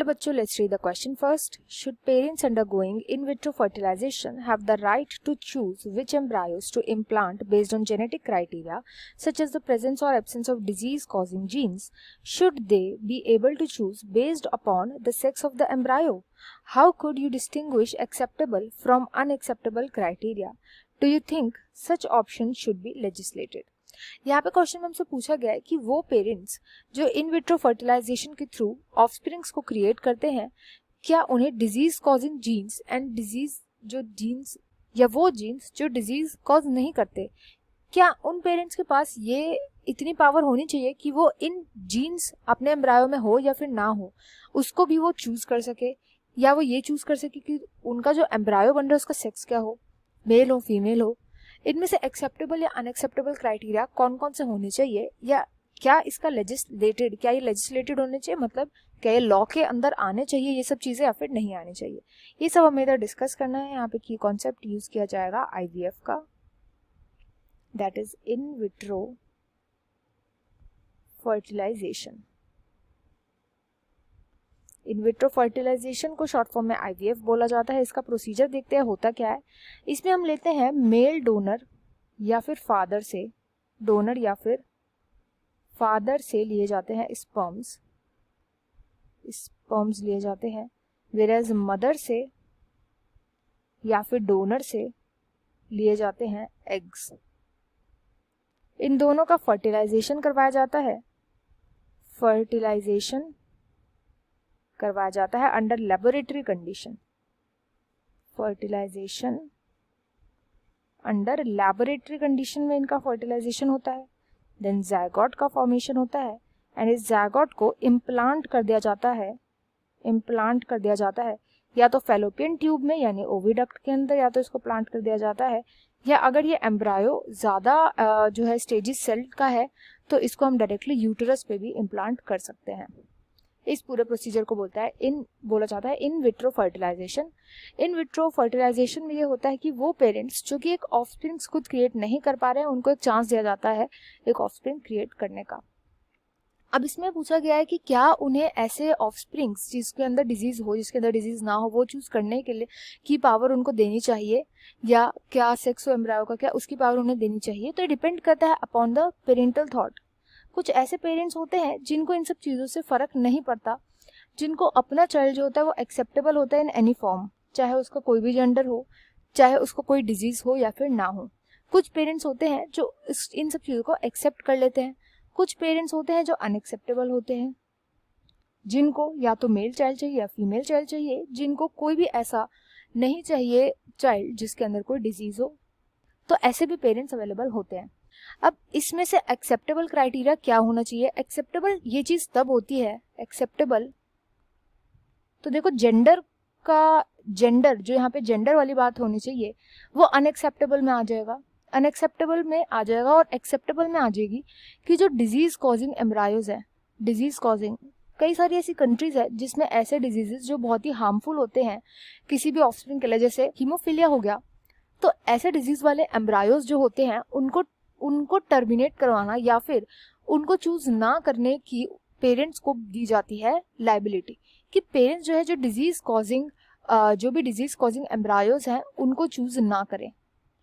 बच्चों, let's read the question first. Should parents undergoing in vitro fertilization have the right to choose which embryos to implant based on genetic criteria such as the presence or absence of disease-causing genes? Should they be able to choose based upon the sex of the embryo? How could you distinguish acceptable from unacceptable criteria? Do you think such options should be legislated? यहाँ पे question में हमसे पूछा गया है कि वो parents जो इन विट्रो फर्टिलाइजेशन के थ्रू ऑफस्प्रिंग्स को क्रिएट करते हैं, क्या उन्हें disease causing genes and disease जो जीन्स या वो जीन्स जो डिजीज कॉज नहीं करते, क्या उन पेरेंट्स के पास ये इतनी पावर होनी चाहिए कि वो इन जीन्स अपने एम्ब्रायो में हो या फिर ना हो, उसको भी वो चूज कर सके, या वो ये चूज कर सके कि उनका जो एम्ब्रायो बन रहा है उसका सेक्स क्या हो, मेल हो फीमेल हो। इनमें से एक्सेप्टेबल या अनएक्सेप्टेबल क्राइटेरिया कौन कौन से होने चाहिए, या क्या इसका क्या ये लेजिस्लेटेड होने चाहिए, मतलब क्या ये लॉ के अंदर आने चाहिए ये सब चीज़ें, या फिर नहीं आने चाहिए, ये सब हमें इधर डिस्कस करना है। यहाँ पे की कॉन्सेप्ट यूज किया जाएगा आईवीएफ का, that is in vitro fertilization. In vitro fertilization को शॉर्ट फॉर्म में आईवीएफ बोला जाता है। इसका प्रोसीजर देखते हैं होता क्या है। इसमें हम लेते हैं मेल डोनर या फिर फादर से, डोनर या फिर फादर से लिए जाते हैं स्पर्म्स लिए जाते हैं, वेयरएज मदर से या फिर डोनर से लिए जाते हैं एग्स। इन दोनों का फर्टिलाइजेशन करवाया जाता है, under laboratory condition. Fertilization under laboratory condition में इनका फर्टिलाइजेशन होता है। देन ज़ायगोट का फॉर्मेशन होता है एंड इस ज़ायगोट को इम्प्लांट कर दिया जाता है या तो फैलोपियन ट्यूब में यानी ओविडक्ट के अंदर, या तो इसको प्लांट कर दिया जाता है, या अगर ये एम्ब्रायो ज़्यादा जो है स्टेजिस सेल का है तो इसको हम डायरेक्टली यूटरस पे भी इम्प्लांट कर सकते हैं। इस पूरे प्रोसीजर को बोला जाता है in vitro fertilization. In vitro fertilization में ये होता है कि वो पेरेंट्स जो कि एक ऑफस्प्रिंग्स खुद क्रिएट नहीं कर पा रहे हैं, उनको एक चांस दिया जाता है एक ऑफस्प्रिंग क्रिएट करने का। अब इसमें पूछा गया है कि क्या उन्हें ऐसे ऑफस्प्रिंग्स जिसके अंदर डिजीज हो, जिसके अंदर डिजीज ना हो, वो चूज करने के लिए की पावर उनको देनी चाहिए, या क्या सेक्स हो एम्ब्रायो का क्या उसकी पावर उन्हें देनी चाहिए। तो डिपेंड करता है अपॉन द पेरेंटल थॉट। कुछ ऐसे पेरेंट्स होते हैं जिनको इन सब चीज़ों से फ़र्क नहीं पड़ता, जिनको अपना चाइल्ड जो होता है वो एक्सेप्टेबल होता है इन एनी फॉर्म, चाहे उसका कोई भी जेंडर हो, चाहे उसको कोई डिजीज़ हो या फिर ना हो। कुछ पेरेंट्स होते हैं जो इन सब चीज़ों को एक्सेप्ट कर लेते हैं। कुछ पेरेंट्स होते हैं जो अनएक्सेप्टेबल होते हैं, जिनको या तो मेल चाइल्ड चाहिए या फीमेल चाइल्ड चाहिए, जिनको कोई भी ऐसा नहीं चाहिए चाइल्ड जिसके अंदर कोई डिजीज़ हो। तो ऐसे भी पेरेंट्स अवेलेबल होते हैं। अब इसमें से एक्सेप्टेबल क्राइटेरिया क्या होना चाहिए। एक्सेप्टेबल ये चीज़ तब होती है, एक्सेप्टेबल तो देखो जेंडर जो यहाँ पे जेंडर वाली बात होनी चाहिए वो अनएक्सेप्टेबल में आ जाएगा, और एक्सेप्टेबल में आ जाएगी कि जो डिजीज कॉजिंग एम्ब्रायोज है, डिजीज कॉजिंग कई सारी ऐसी कंट्रीज है जिसमें ऐसे डिजीजेस जो बहुत ही हार्मफुल होते हैं किसी भी ऑफस्प्रिंग के लिए, जैसे हीमोफीलिया हो गया। तो ऐसे डिजीज वाले एम्ब्रायोज जो होते हैं उनको टर्मिनेट करवाना या फिर उनको चूज ना करने की पेरेंट्स को दी जाती है लाइबिलिटी, कि पेरेंट्स जो है जो भी डिजीज कॉजिंग एम्ब्रायोज हैं उनको चूज ना करें।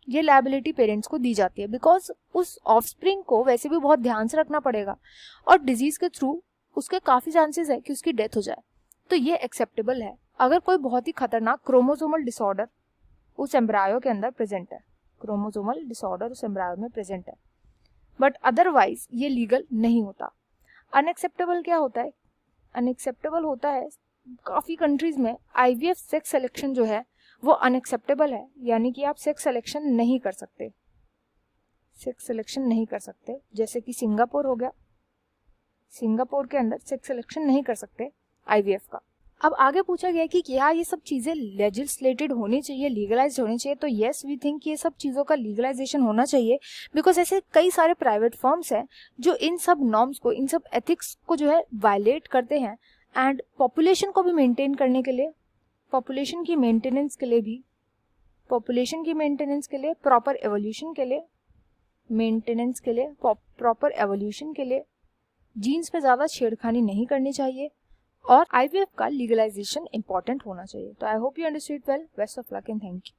ये लाइबिलिटी पेरेंट्स को दी जाती है बिकॉज उस ऑफस्प्रिंग को वैसे भी बहुत ध्यान से रखना पड़ेगा और डिजीज के थ्रू उसके काफ़ी चांसेस है कि उसकी डेथ हो जाए। तो ये एक्सेप्टेबल है अगर कोई बहुत ही खतरनाक क्रोमोसोमल डिसऑर्डर उस एम्ब्रायो के अंदर प्रेजेंट है, बट अदरवाइज ये लीगल नहीं होता। अनएक्सेप्टेबल क्या होता है, अनएक्सेप्टेबल होता है काफ़ी कंट्रीज में आईवीएफ सेक्स सिलेक्शन जो है वो अनएक्सेप्टेबल है, यानी कि आप सेक्स सिलेक्शन नहीं कर सकते, जैसे कि सिंगापुर हो गया, सिंगापुर के अंदर सेक्स सिलेक्शन नहीं कर सकते आईवीएफ का। अब आगे पूछा गया कि क्या ये सब चीज़ें लेजिस्लेटेड होनी चाहिए, लीगलाइज्ड होनी चाहिए। तो येस वी थिंक ये सब चीज़ों का लीगलाइजेशन होना चाहिए बिकॉज ऐसे कई सारे प्राइवेट फर्म्स हैं जो इन सब नॉर्म्स को, इन सब एथिक्स को जो है वायलेट करते हैं। एंड पॉपुलेशन को भी मेंटेन करने के लिए, पॉपुलेशन की मेंटेनेंस के लिए, प्रॉपर एवोल्यूशन के लिए जीन्स पे ज़्यादा छेड़खानी नहीं करनी चाहिए और IVF का लीगलाइजेशन इंपॉर्टेंट होना चाहिए। तो I hope you understood well. Best of luck and thank you.